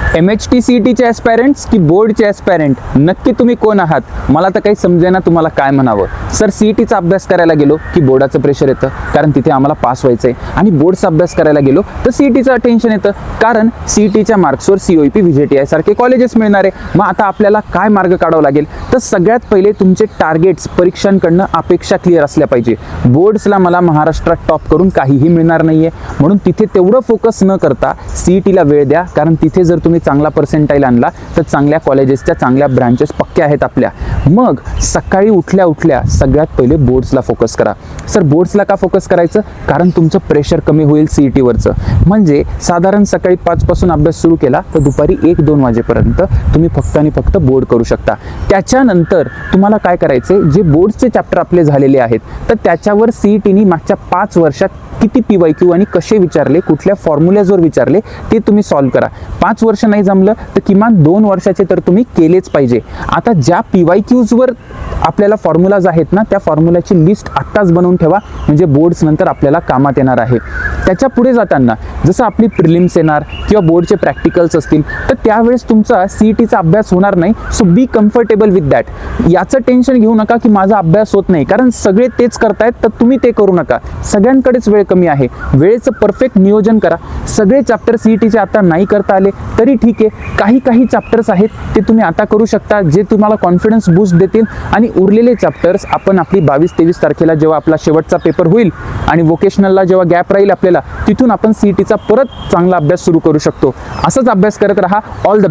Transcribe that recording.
MHT-CETचे ॲस्पायरंट्स की बोर्डचे ॲस्पायरंट, नक्की तुम्ही कोण आहात? मला तर काही समजेना तुम्हाला काय म्हणावं. सर CETचा अभ्यास करायला गेलो की बोर्डाचं प्रेशर येतं, कारण तिथे आम्हाला पास व्हायचं आहे, आणि बोर्डचा अभ्यास करायला गेलो तर CETचं टेन्शन येतं, कारण CETच्या मार्क्सवर COEP VJTI सारखे कॉलेजेस मिळणार आहे. मग आता आपल्याला काय मार्ग काढावा लागेल? तर सगळ्यात पहिले तुमचे टार्गेट्स, परीक्षांकडनं अपेक्षा क्लिअर असल्या पाहिजे. बोर्ड्सला मला महाराष्ट्रात टॉप करून काहीही मिळणार नाहीये, म्हणून तिथे तेवढं फोकस न करता CETला वेळ द्या, कारण तिथे जर तुम्ही चांगला पर्सेंटाईल आणला तर चांगल्या कॉलेजेसच्या चांगल्या ब्रांचेस पक्क्या आहेत आपल्या. मग सकाळी उठल्या उठल्या सगळ्यात पहिले बोर्ड्सला फोकस करा. सर बोर्ड्सला का फोकस करायचं? कारण तुमचं प्रेशर कमी होईल CETवरचं. म्हणजे साधारण सकाळी 5 पासून अभ्यास सुरू केला तर दुपारी 1-2 वाजेपर्यंत तुम्ही फक्त आणि फक्त बोर्ड करू शकता. त्याच्यानंतर तुम्हाला काय करायचे, जे बोर्डचे चॅप्टर आपले झालेले आहेत तर त्याच्यावर CETनी मागच्या 5 वर्षात किती PYQ आणि कसे विचारले, कुठल्या फॉर्म्युल्याजवर विचारले ते तुम्ही सॉल्व्ह करा. 5 वर्ष नाही जमलं तर किमान 2 वर्षाचे तर तुम्ही केलेच पाहिजे. आता ज्या PYQजवर आपल्याला फॉर्म्युलाज आहेत ना, त्या फॉर्म्युलाची लिस्ट आत्ताच बनवून ठेवा, म्हणजे बोर्ड्स नंतर आपल्याला कामात येणार आहे. त्याच्या पुढे जाताना जसं आपली प्रिलिम्स येणार किंवा बोर्डचे प्रॅक्टिकल्स असतील तर त्यावेळेस तुमचा CETचा अभ्यास होणार नाही. So be comfortable with that. याचं टेन्शन घेऊ नका की माझा अभ्यास होत नाही, कारण सगळे तेच करतायत तर तुम्ही ते करू नका. सगळ्यांकडेच वेळ कमी आहे, वेळेचं परफेक्ट नियोजन करा. सगळे चॅप्टर CETचे आता नाही करता आले तरी ठीक आहे, काही चॅप्टर्स आहेत ते तुम्ही आता करू शकता, जे तुम्हाला कॉन्फिडन्स बूस्ट देतील. आणि उरलेले चॅप्टर्स आपण आपली 22-23 तारखेला जेव्हा आपला शेवटचा पेपर होईल आणि वोकेशनलला जेव्हा गॅप राहील आपल्याला, तिथून आपण CETचा परत चांगला अभ्यास सुरू करू शकतो. असंच अभ्यास करत राहा. All the best.